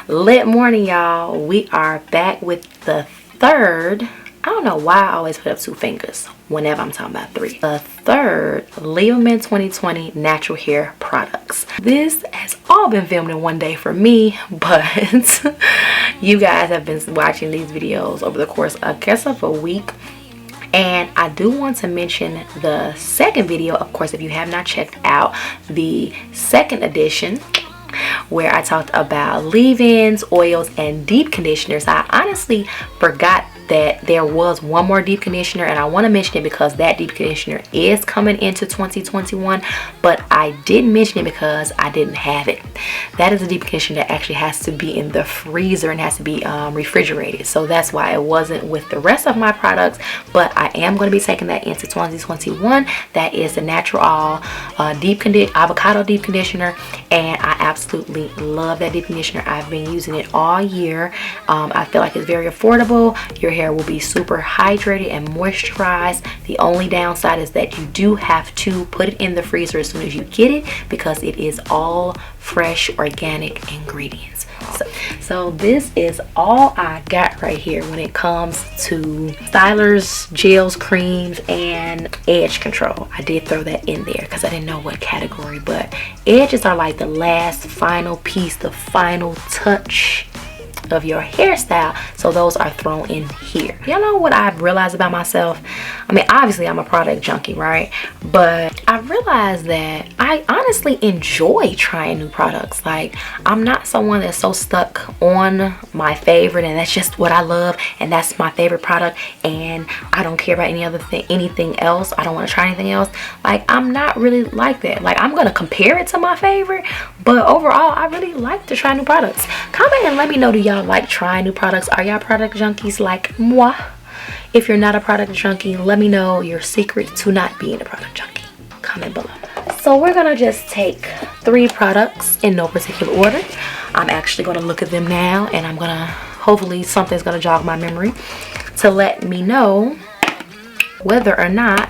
Lit morning, y'all. We are back with the third. I don't know why I always put up 2 fingers whenever I'm talking about 3. The third Leoman 2020 natural hair products. This has all been filmed in one day for me, but you guys have been watching these videos over the course, I guess, of a week. And I do want to mention the second video, of course, if you have not checked out the second edition, where I talked about leave-ins, oils, and deep conditioners. I honestly forgot that there was one more deep conditioner, and I want to mention it because that deep conditioner is coming into 2021, but I didn't mention it because I didn't have it. That is a deep conditioner that actually has to be in the freezer and has to be refrigerated, so that's why it wasn't with the rest of my products, but I am going to be taking that into 2021. That is the NaturAll Avocado deep conditioner, and I absolutely love that deep conditioner. I've been using it all year. I feel like it's very affordable. Your hair will be super hydrated and moisturized. The only downside is that you do have to put it in the freezer as soon as you get it, because it is all fresh organic ingredients. So this is all I got right here when it comes to stylers, gels, creams, and edge control. I did throw that in there because I didn't know what category, but edges are like the last final piece, the final touch of your hairstyle, so those are thrown in here. You know what I've realized about myself? I mean, obviously I'm a product junkie, right? But I realized that I honestly enjoy trying new products. Like, I'm not someone that's so stuck on my favorite and that's just what I love and that's my favorite product and I don't care about anything else. I don't want to try anything else. Like, I'm not really like that. Like, I'm gonna compare it to my favorite, but overall I really like to try new products. Comment and let me know, do y'all like trying new products? Are y'all product junkies like moi? If you're not a product junkie, let me know your secret to not being a product junkie. Comment below. So we're gonna just take 3 products in no particular order. I'm actually gonna look at them now, and I'm gonna, hopefully something's gonna jog my memory to let me know whether or not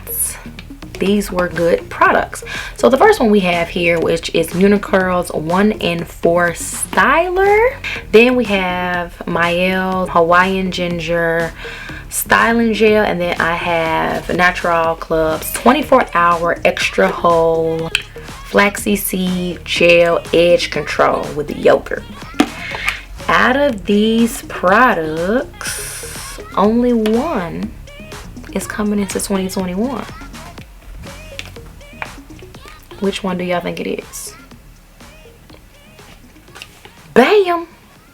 these were good products. So the first one we have here, which is Unicurl's 1 in 4 styler. Then we have Mael Hawaiian Ginger styling gel, and then I have NaturAll Club's 24-hour extra whole flaxseed seed gel edge control with the yogurt. Out of these products, only one is coming into 2021. Which one do y'all think it is? Bam!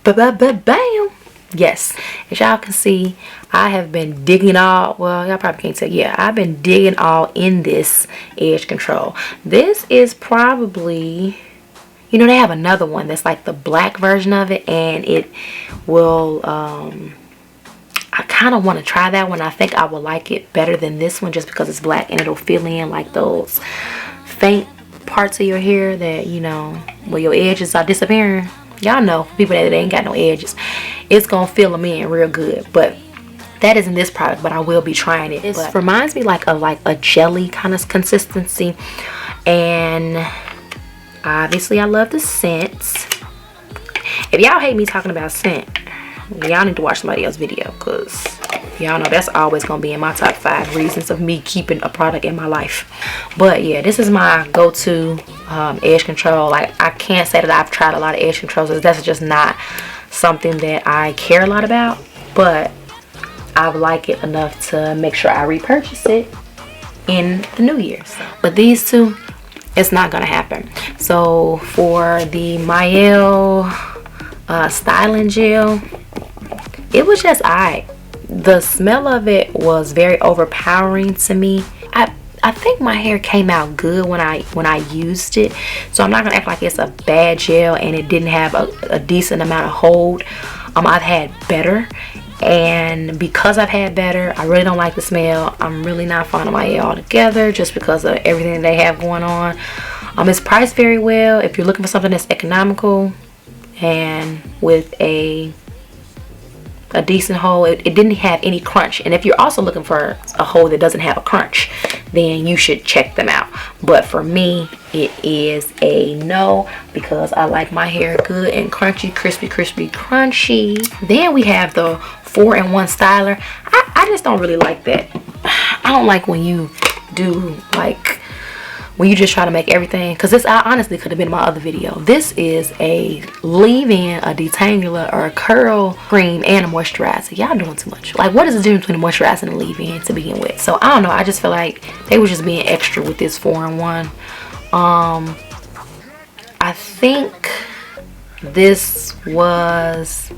Bam! Yes, as y'all can see, I have been digging all, well, y'all probably can't tell. Yeah, I've been digging all in this edge control. This is probably, you know, they have another one that's like the black version of it, and it will, I kind of want to try that one. I think I will like it better than this one just because it's black and it'll fill in like those faint parts of your hair that, you know, where your edges are disappearing. Y'all know, people that ain't got no edges, it's gonna fill them in real good. But that isn't this product, but I will be trying it. It reminds me like a jelly kind of consistency, and obviously I love the scents. If y'all hate me talking about scent, y'all need to watch somebody else's video, because y'all know that's always gonna be in my top 5 reasons of me keeping a product in my life. But yeah, this is my go-to edge control. Like, I can't say that I've tried a lot of edge controls, that's just not something that I care a lot about, but I like it enough to make sure I repurchase it in the new year. But these two, it's not gonna happen. So for the Mael styling gel, it was just alright. The smell of it was very overpowering to me. I think my hair came out good when I used it, so I'm not gonna act like it's a bad gel and it didn't have a decent amount of hold. I've had better, and because I've had better, I really don't like the smell. I'm really not fond of my hair altogether just because of everything they have going on. It's priced very well if you're looking for something that's economical and with a decent hold. It didn't have any crunch, and if you're also looking for a hold that doesn't have a crunch, then you should check them out. But for me, it is a no, because I like my hair good and crunchy, crispy, crunchy. Then we have the 4-in-1 styler. I just don't really like that. I don't like when you do like when you just try to make everything, because this honestly could have been my other video. This is a leave-in, a detangler, or a curl cream and a moisturizer. Y'all doing too much. Like, what is the difference between a moisturizer and a leave-in to begin with? So I don't know, I just feel like they were just being extra with this 4-in-1. I think this was,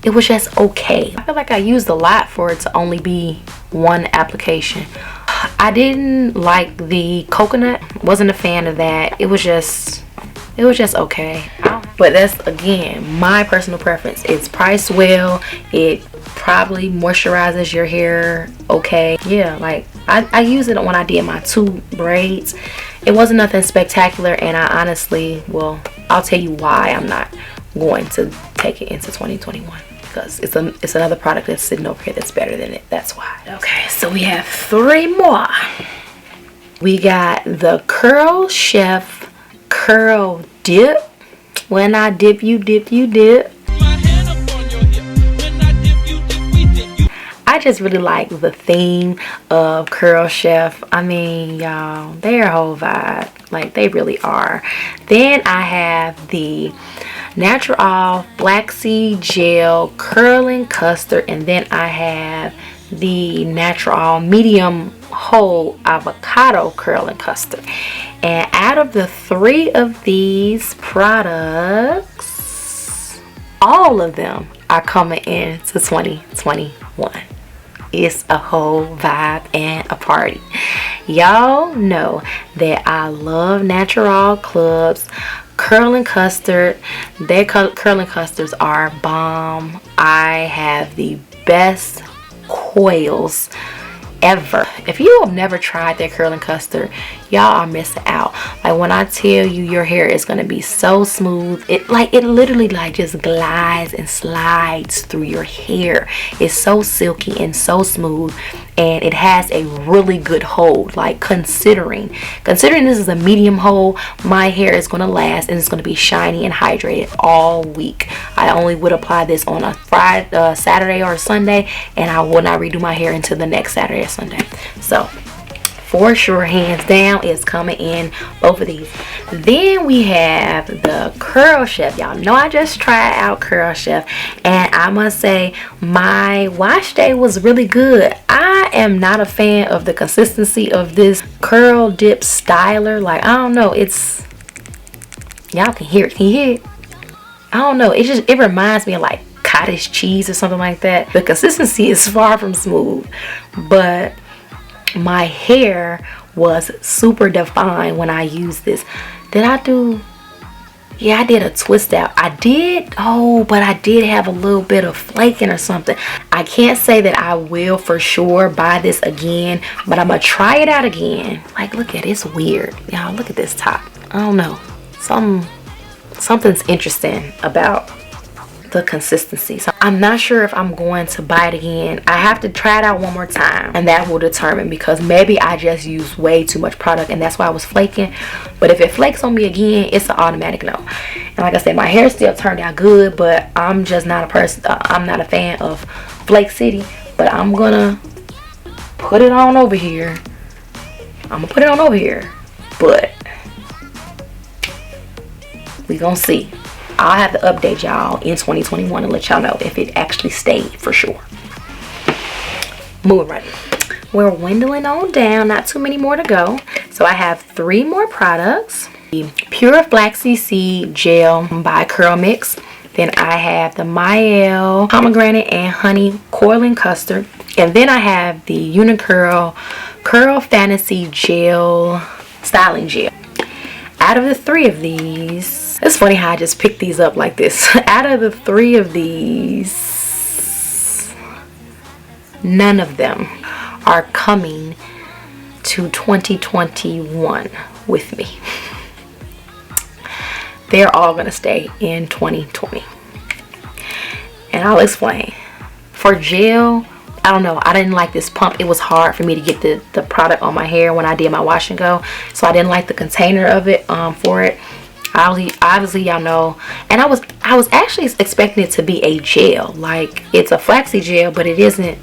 it was just okay. I feel like I used a lot for it to only be one application. I didn't like the coconut, wasn't a fan of that. It was just okay. But that's, again, my personal preference. It's priced well, it probably moisturizes your hair okay. Yeah, like I used it when I did my 2 braids. It wasn't nothing spectacular, and I honestly, well, I'll tell you why I'm not going to take it into 2021. Because it's another product that's sitting over here that's better than it. That's why. Okay, so we have 3 more. We got the Curl Chef Curl Dip. When I dip, you dip, you dip. I just really like the theme of Curl Chef. I mean, y'all, they're a whole vibe. Like, they really are. Then I have the NaturAll Flaxseed Gel Curling Custard, and then I have the NaturAll Medium Whole Avocado Curling Custard. And out of the 3 of these products, all of them are coming into 2021. It's a whole vibe and a party. Y'all know that I love NaturAll Club's curling custard. Their curling custards are bomb. I have the best coils ever. If you have never tried their curling custard, y'all are missing out. Like, when I tell you your hair is going to be so smooth, it literally like just glides and slides through your hair. It's so silky and so smooth, and it has a really good hold. Like, considering this is a medium hold, my hair is going to last, and it's going to be shiny and hydrated all week. I only would apply this on a Friday, Saturday or Sunday, and I will not redo my hair until the next Saturday or Sunday. So for sure, hands down, it's coming in both of these. Then we have the Curl Chef. Y'all know I just tried out Curl Chef, and I must say my wash day was really good. I am not a fan of the consistency of this curl dip styler. Like, I don't know, it's, y'all can hear it. Can you hear it? I don't know, it reminds me of like cottage cheese or something like that. The consistency is far from smooth, but my hair was super defined when I used this. Did I do? Yeah, I did a twist out. I did. Oh, but I did have a little bit of flaking or something. I can't say that I will for sure buy this again, but I'm gonna try it out again. Like, look at it, it's weird. Y'all, look at this top. I don't know. Something's interesting about the consistency. So I'm not sure if I'm going to buy it again. I have to try it out one more time, and that will determine, because maybe I just used way too much product and that's why I was flaking. But if it flakes on me again, it's an automatic no. And like I said, my hair still turned out good, but I'm just not a person, I'm not a fan of Flake City. But I'm gonna put it on over here. But we gonna see. I'll have to update y'all in 2021 and let y'all know if it actually stayed for sure. Moving right in. We're dwindling on down, not too many more to go. So I have 3 more products. The Pure Flaxseed Seed Gel by Curl Mix. Then I have the Mielle Pomegranate and Honey Coiling Custard. And then I have the Unicurl Curl Fantasy Gel Styling Gel. Out of the 3 of these, it's funny how I just picked these up like this. Out of the 3 of these, none of them are coming to 2021 with me. They're all gonna stay in 2020. And I'll explain. For gel, I don't know, I didn't like this pump. It was hard for me to get the product on my hair when I did my wash and go, so I didn't like the container of it for it. Obviously y'all know, and I was actually expecting it to be a gel, like it's a flaxseed gel, but it isn't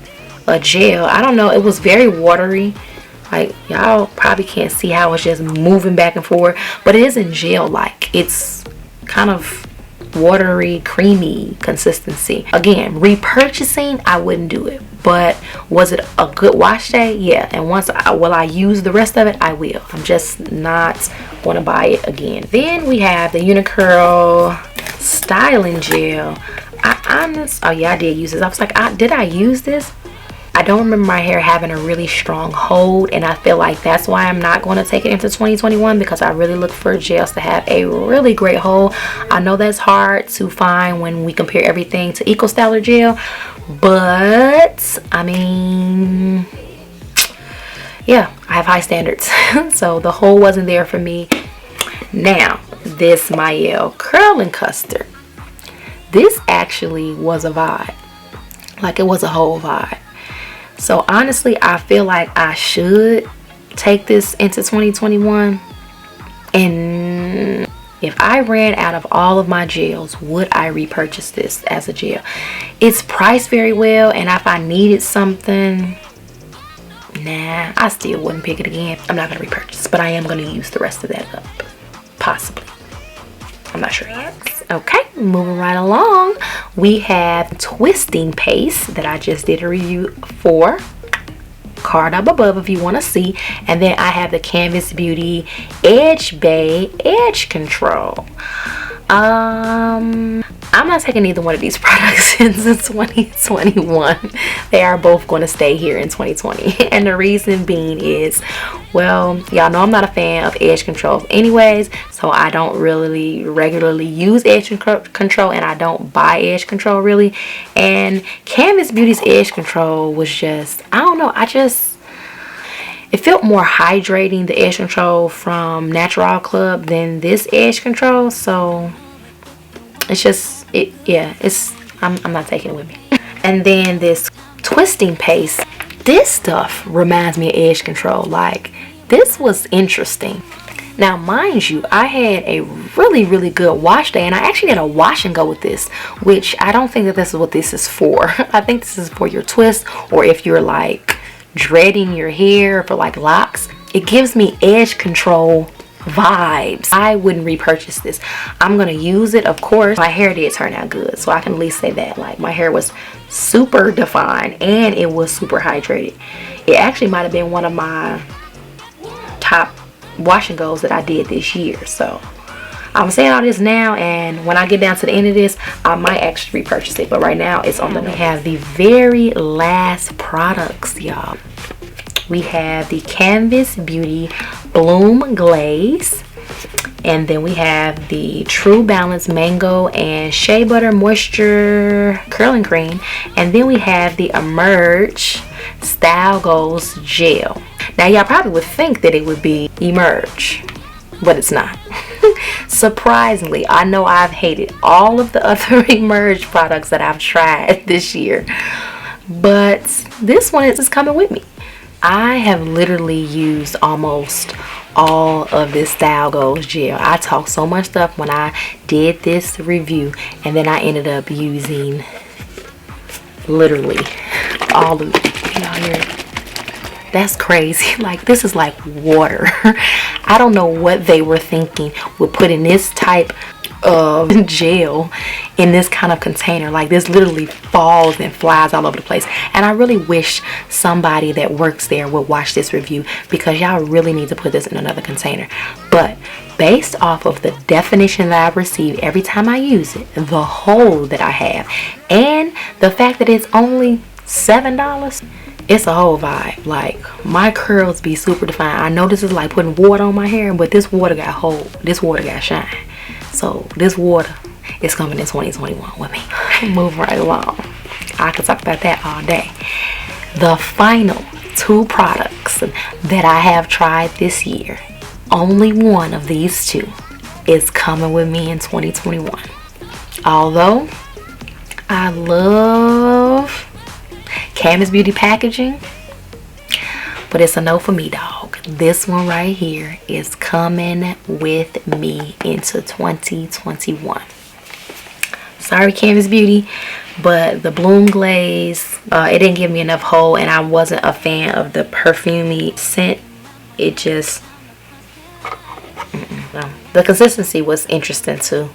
a gel. I don't know, it was very watery. Like, y'all probably can't see how it's just moving back and forth, but it isn't gel like. It's kind of watery, creamy consistency. Again, repurchasing, I wouldn't do it, but was it a good wash day? Yeah. And will I use the rest of it? I will. I'm just not going to buy it again. Then we have the Unicurl styling gel. Oh yeah, I did use this. I was like, did I use this? I don't remember my hair having a really strong hold, and I feel like that's why I'm not going to take it into 2021, because I really look for gels to have a really great hold. I know that's hard to find when we compare everything to Eco Styler gel, but I mean, yeah, I have high standards. So the hold wasn't there for me. Now, this Mielle Curling Custard. This actually was a vibe. Like, it was a whole vibe. So honestly, I feel like I should take this into 2021. And if I ran out of all of my gels, would I repurchase this as a gel? It's priced very well, and if I needed something, nah, I still wouldn't pick it again. I'm not going to repurchase, but I am going to use the rest of that up. Possibly. I'm not sure yet. Okay, moving right along, we have twisting paste that I just did a review for. Card up above if you want to see. And then I have the Canvas Beauty Edge Bay Edge Control. I'm not taking either one of these products into 2021. They are both going to stay here in 2020. And the reason being is, well, y'all know I'm not a fan of edge control anyways, so I don't really regularly use edge control, and I don't buy edge control really. And Canvas Beauty's edge control was just, I don't know, it felt more hydrating, the edge control from NaturAll Club, than this edge control. So it's just, I'm not taking it with me. And then this twisting paste, this stuff reminds me of edge control. Like, this was interesting. Now, mind you, I had a really good wash day, and I actually had a wash and go with this, which I don't think that this is what this is for. I think this is for your twist, or if you're like dreading your hair for like locks. It gives me edge control vibes. I wouldn't repurchase this. I'm gonna use it, of course. My hair did turn out good, so I can at least say that. Like, my hair was super defined and it was super hydrated. It actually might have been one of my top wash and goes that I did this year. So I'm saying all this now, and when I get down to the end of this, I might actually repurchase it, but right now it's on the note. We have the very last products, y'all. We have the Canvas Beauty Bloom Glaze, and then we have the True Balance Mango and Shea Butter Moisture Curling Cream, and then we have the Emerge Style Goals Gel. Now, y'all probably would think that it would be Emerge, but it's not. Surprisingly, I know I've hated all of the other Emerge products that I've tried this year, but this one is coming with me. I have literally used almost all of this Style Goals gel. I talked so much stuff when I did this review, and then I ended up using literally all of it. Y'all hear? That's crazy. Like, this is like water. I don't know what they were thinking with putting this type of gel in this kind of container. Like, this literally falls and flies all over the place, and I really wish somebody that works there would watch this review, because y'all really need to put this in another container. But based off of the definition that I've received every time I use it, the hold that I have, and the fact that it's only $7, it's a whole vibe. Like, my curls be super defined. I know this is like putting water on my hair, but this water got hold. This water got shine. So this water is coming in 2021 with me. Move right along. I could talk about that all day. The final two products that I have tried this year, only one of these two is coming with me in 2021. Although I love Canvas Beauty packaging, but it's a no for me, dog. This one right here is coming with me into 2021. Sorry, Canvas Beauty, but the Bloom Glaze, it didn't give me enough hold, and I wasn't a fan of the perfumey scent. It just, no. The consistency was interesting too.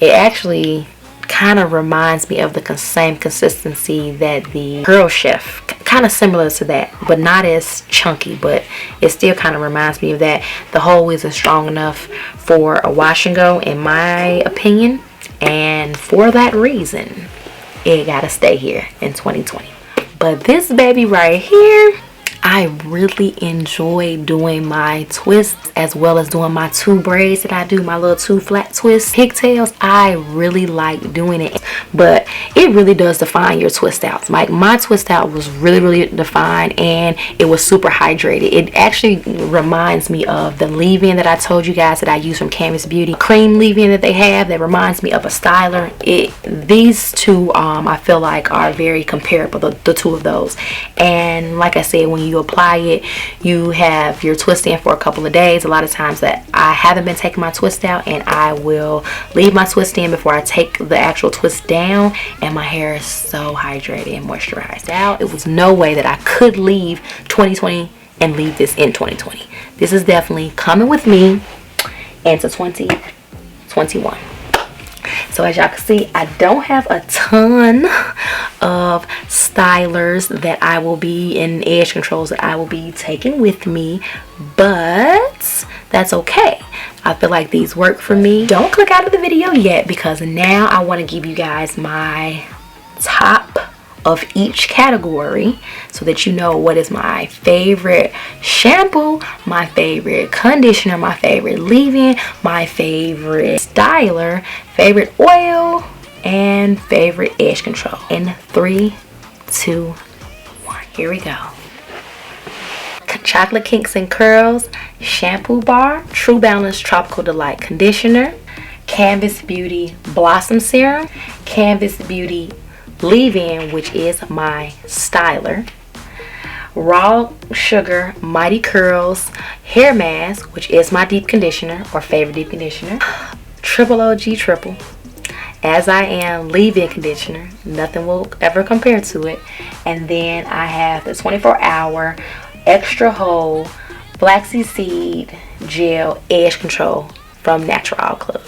It actually kind of reminds me of the same consistency that the Girl Chef, kind of similar to that, but not as chunky, but it still kind of reminds me of that. The hold isn't strong enough for a wash and go, in my opinion, and for that reason, it gotta stay here in 2020. But this baby right here, I really enjoy doing my twists as well as doing my 2 braids that I do, my little 2 flat twist pigtails. I really like doing it, but it really does define your twist outs. Like my twist out was really defined, and it was super hydrated. It actually reminds me of the leave-in that I told you guys that I use from Canvas Beauty, cream leave-in that they have that reminds me of a styler. These two I feel like are very comparable, the two of those. And like I said, when you apply it, you have your twist in for a couple of days. A lot of times that I haven't been taking my twist out, and I will leave my twist in before I take the actual twist down, and my hair is so hydrated and moisturized out. It was no way that I could leave 2020 and leave this in 2020. This is definitely coming with me into 2021. So as y'all can see, I don't have a ton of stylers that I will be in edge controls that I will be taking with me, but that's okay. I feel like these work for me. Don't click out of the video yet, because now I want to give you guys my top of each category so that you know what is my favorite shampoo, my favorite conditioner, my favorite leave-in, my favorite styler, favorite oil, and favorite edge control. In 3, 2, 1, here we go. Chocolate Kinks and Curls shampoo bar, True Balance Tropical Delight conditioner, Canvas Beauty Blossom Serum, Canvas Beauty leave-in, which is my styler, Raw Sugar Mighty Curls hair mask, which is my deep conditioner or favorite deep conditioner, Triple OG Triple As I Am leave-in conditioner, nothing will ever compare to it, and then I have the 24-hour extra hold flaxseed seed gel edge control from NaturAll Club.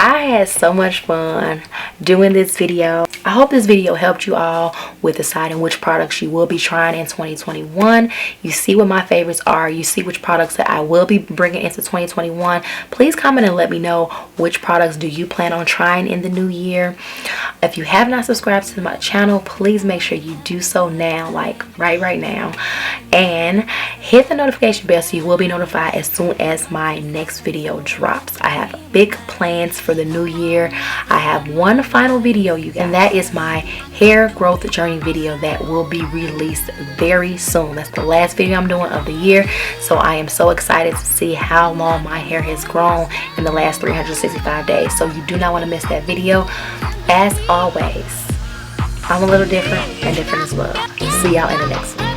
I had so much fun doing this video. I hope this video helped you all with deciding which products you will be trying in 2021. You see what my favorites are. You see which products that I will be bringing into 2021. Please comment and let me know which products do you plan on trying in the new year. If you have not subscribed to my channel, please make sure you do so now, like right now. And hit the notification bell so you will be notified as soon as my next video drops. I have big plans for the new year. I have one final video, you guys, and that is my hair growth journey video that will be released very soon. That's the last video I'm doing of the year, so I am so excited to see how long my hair has grown in the last 365 days. So you do not want to miss that video. As always, I'm a little different, and different is love. See y'all in the next one.